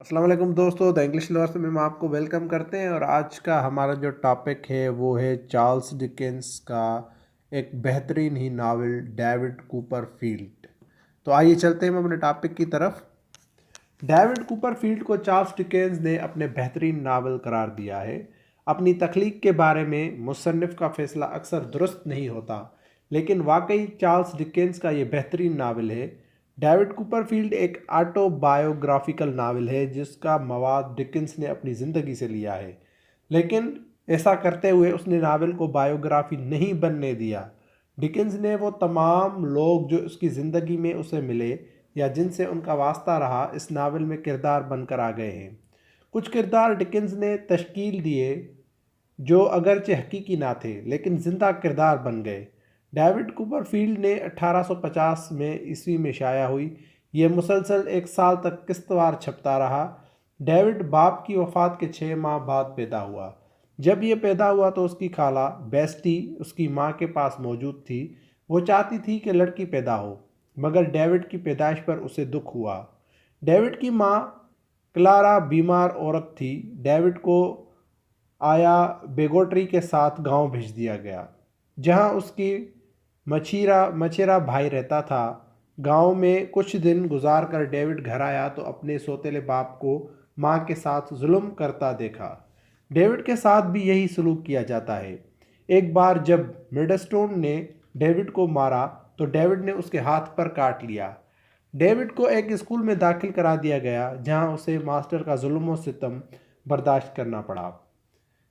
अस्सलाम वालेकुम दोस्तों, द इंग्लिश लवर्स में हम आपको वेलकम करते हैं। और आज का हमारा जो टॉपिक है वो है चार्ल्स डिकेंस का एक बेहतरीन ही नावल डेविड कूपरफील्ड। तो आइए चलते हैं हम अपने टॉपिक की तरफ। डेविड कूपरफील्ड को चार्ल्स डिकेंस ने अपने बेहतरीन नावल करार दिया है। अपनी तख्लीक के बारे में मुसन्निफ़ का फ़ैसला अक्सर दुरुस्त नहीं होता, लेकिन वाकई चार्ल्स डिकेंस का ये बेहतरीन नावल है। डेविड कूपरफील्ड एक ऑटोबायोग्राफिकल नावल है जिसका मवाद डिकेंस ने अपनी ज़िंदगी से लिया है, लेकिन ऐसा करते हुए उसने नावल को बायोग्राफी नहीं बनने दिया। डिकेंस ने वो तमाम लोग जो उसकी ज़िंदगी में उसे मिले या जिनसे उनका वास्ता रहा इस नावल में किरदार बनकर आ गए हैं। कुछ किरदार डिकेंस ने तश्कील दिए जो अगरचे हकीकी ना थे लेकिन जिंदा किरदार बन गए। डेविड कूपरफील्ड ने 1850 में ईस्वी में शाया हुई। ये मुसलसल एक साल तक किस्तवार छपता रहा। डेविड बाप की वफ़ात के 6 माह बाद पैदा हुआ। जब ये पैदा हुआ तो उसकी खाला बेस्टी उसकी माँ के पास मौजूद थी। वो चाहती थी कि लड़की पैदा हो, मगर डेविड की पैदाइश पर उसे दुख हुआ। डेविड की माँ क्लारा बीमार औरत थी। डेविड को आया बेगोट्री के साथ गांव भेज दिया गया, जहां उसकी मछेरा भाई रहता था। गांव में कुछ दिन गुजार कर डेविड घर आया तो अपने सौतेले बाप को माँ के साथ जुल्म करता देखा। डेविड के साथ भी यही सलूक किया जाता है। एक बार जब मिडस्टोन ने डेविड को मारा तो डेविड ने उसके हाथ पर काट लिया। डेविड को एक स्कूल में दाखिल करा दिया गया जहां उसे मास्टर का जुल्म और सितम बर्दाश्त करना पड़ा।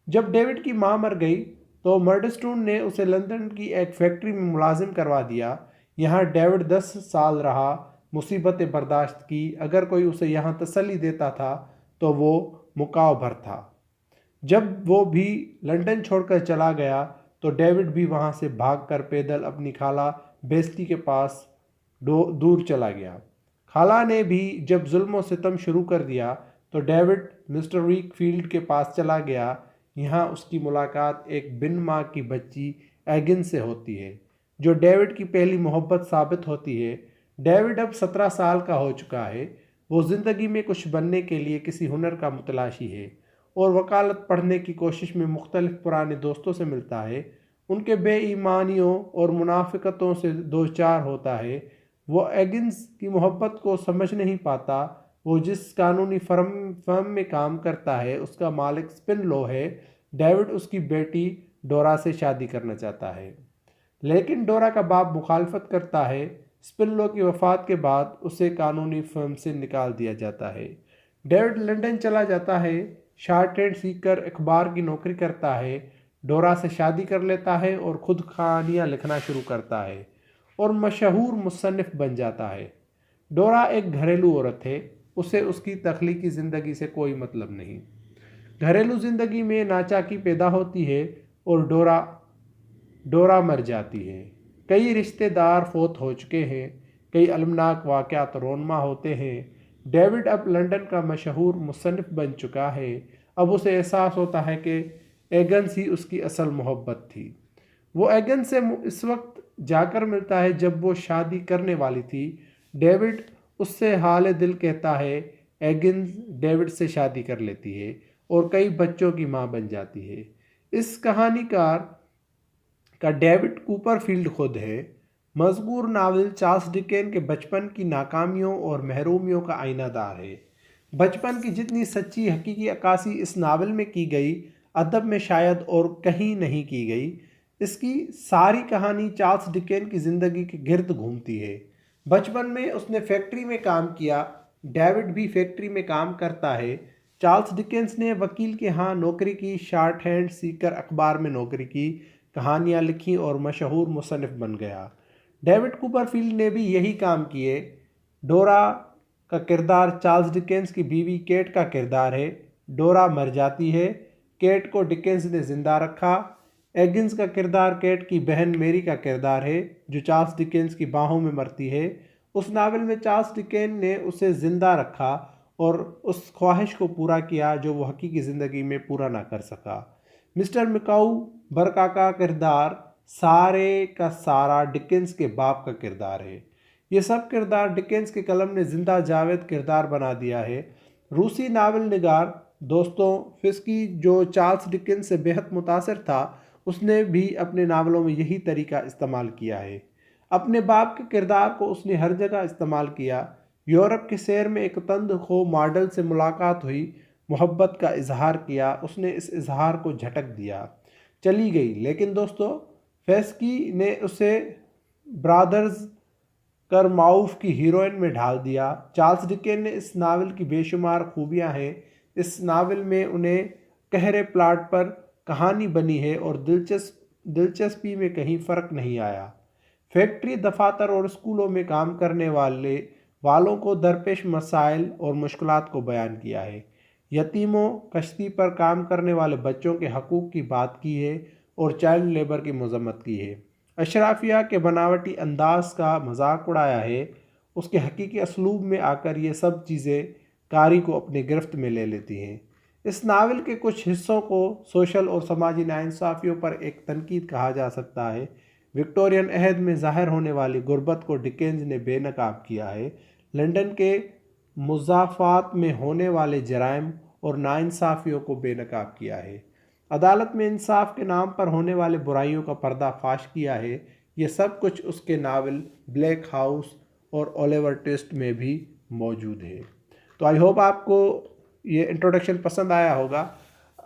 जब डेविड की मां मर गई तो मर्डस्टोन ने उसे लंदन की एक फैक्ट्री में मुलाजिम करवा दिया। यहाँ डेविड 10 साल रहा, मुसीबतें बर्दाश्त की। अगर कोई उसे यहाँ तसल्ली देता था तो वो मुकाव भर था। जब वो भी लंदन छोड़कर चला गया तो डेविड भी वहाँ से भागकर पैदल अपनी खाला बेस्टी के पास दूर चला गया। खाला ने भी जब जुल्म सितम शुरू कर दिया तो डेविड मिस्टर वीकफील्ड के पास चला गया। यहाँ उसकी मुलाकात एक बिन माँ की बच्ची एगिन से होती है, जो डेविड की पहली मोहब्बत साबित होती है। डेविड अब 17 साल का हो चुका है। वो ज़िंदगी में कुछ बनने के लिए किसी हुनर का मुतलाशी है और वकालत पढ़ने की कोशिश में मुख्तलिफ पुराने दोस्तों से मिलता है। उनके बेईमानियों और मुनाफिकतों से दो चार होता है। वो एगिन्स की मोहब्बत को समझ नहीं पाता। वो जिस कानूनी फर्म में काम करता है उसका मालिक स्पिनलो है। डेविड उसकी बेटी डोरा से शादी करना चाहता है, लेकिन डोरा का बाप मुखालफत करता है। स्पिनलो की वफ़ात के बाद उसे कानूनी फर्म से निकाल दिया जाता है। डेविड लंदन चला जाता है, शार्टेड सीखकर अखबार की नौकरी करता है। डोरा से शादी कर लेता है और ख़ुद कहानियाँ लिखना शुरू करता है और मशहूर मुसन्निफ़ बन जाता है। डोरा एक घरेलू औरत है। उसे उसकी तख्लीकी ज़िंदगी से कोई मतलब नहीं। घरेलू ज़िंदगी में नाचाकी पैदा होती है और डोरा मर जाती है। कई रिश्तेदार फोत हो चुके हैं। कई अलमनाक वाक़यात रोनमा होते हैं। डेविड अब लंदन का मशहूर मुसन्निफ़ बन चुका है। अब उसे एहसास होता है कि एगन्स ही उसकी असल मोहब्बत थी। वो एगन से इस वक्त जाकर मिलता है जब वो शादी करने वाली थी। डेविड उससे हाल दिल कहता है। एगन डेविड से शादी कर लेती है और कई बच्चों की मां बन जाती है। इस कहानीकार का डेविड कूपरफील्ड खुद है। मज़कूर नावल चार्ल्स डिकेन के बचपन की नाकामियों और महरूमियों का आईनादार है। बचपन की जितनी सच्ची हकीकी अक्कासी इस नावल में की गई, अदब में शायद और कहीं नहीं की गई। इसकी सारी कहानी चार्ल्स डिकेन की ज़िंदगी के गिर्द घूमती है। बचपन में उसने फैक्ट्री में काम किया। डेविड भी फैक्ट्री में काम करता है। चार्ल्स डिकेंस ने वकील के यहाँ नौकरी की, शॉर्ट हैंड सीखकर अखबार में नौकरी की, कहानियाँ लिखी और मशहूर मुसन्निफ़ बन गया। डेविड कूपरफील्ड ने भी यही काम किए। डोरा का किरदार चार्ल्स डिकेंस की बीवी केट का किरदार है। डोरा मर जाती है। केट को डिकेंस ने ज़िंदा रखा। एगिन्स का किरदार केट की बहन मेरी का किरदार है, जो चार्ल्स डिकेंस की बाहों में मरती है। उस नावल में चार्ल्स डिकेन ने उसे ज़िंदा रखा और उस ख्वाहिश को पूरा किया जो वो हकीकी ज़िंदगी में पूरा ना कर सका। मिस्टर मिकाऊ बरका का किरदार सारे का सारा डिकेंस के बाप का किरदार है। ये सब किरदार डिकेंस के कलम ने जिंदा जावेद किरदार बना दिया है। रूसी नावल निगार दोस्तों फिस्की, जो चार्ल्स डिकेंस से बेहद मुतासिर था, उसने भी अपने नावलों में यही तरीका इस्तेमाल किया है। अपने बाप के किरदार को उसने हर जगह इस्तेमाल किया। यूरोप के शहर में एक तंद खो मॉडल से मुलाकात हुई, मोहब्बत का इजहार किया, उसने इस इजहार को झटक दिया, चली गई। लेकिन दोस्तों फेस्की ने उसे ब्रादर्स करमाउफ की हीरोइन में ढाल दिया। चार्ल्स डिकेंस ने इस नावल की बेशुमार खूबियां हैं। इस नावल में उन्हें गहरे प्लाट पर कहानी बनी है और दिलचस्पी में कहीं फ़र्क नहीं आया। फैक्ट्री, दफातर और स्कूलों में काम करने वालों को दरपेश मसाइल और मुश्किलात को बयान किया है। यतीमों, कश्ती पर काम करने वाले बच्चों के हकूक़ की बात की है और चाइल्ड लेबर की मजम्मत की है। अशराफिया के बनावटी अंदाज का मजाक उड़ाया है। उसके हकीकी असलूब में आकर ये सब चीज़ें कारी को अपनी गिरफ्त में ले लेती हैं। इस नावल के कुछ हिस्सों को सोशल और समाजी नाइंसाफ़ियों पर एक तनकीद कहा जा सकता है। विक्टोरियन अहद में ज़ाहिर होने वाली गुर्बत को डिकेंस ने बेनकाब किया है। लंदन के मुज़ाफ़ात में होने वाले जराइम और नाइंसाफ़ियों को बेनकाब किया है। अदालत में इंसाफ के नाम पर होने वाले बुराइयों का पर्दाफाश किया है। ये सब कुछ उसके नावल ब्लैक हाउस और ओलिवर ट्विस्ट में भी मौजूद है। तो आई होप आपको ये इंट्रोडक्शन पसंद आया होगा।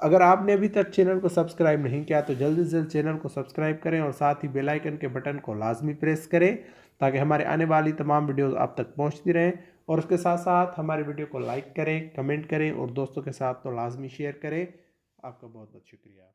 अगर आपने अभी तक चैनल को सब्सक्राइब नहीं किया तो जल्द से जल्द चैनल को सब्सक्राइब करें और साथ ही बेल आइकन के बटन को लाजमी प्रेस करें ताकि हमारे आने वाली तमाम वीडियोस आप तक पहुंचती रहें। और उसके साथ साथ हमारे वीडियो को लाइक करें, कमेंट करें और दोस्तों के साथ तो लाजमी शेयर करें। आपका बहुत बहुत शुक्रिया।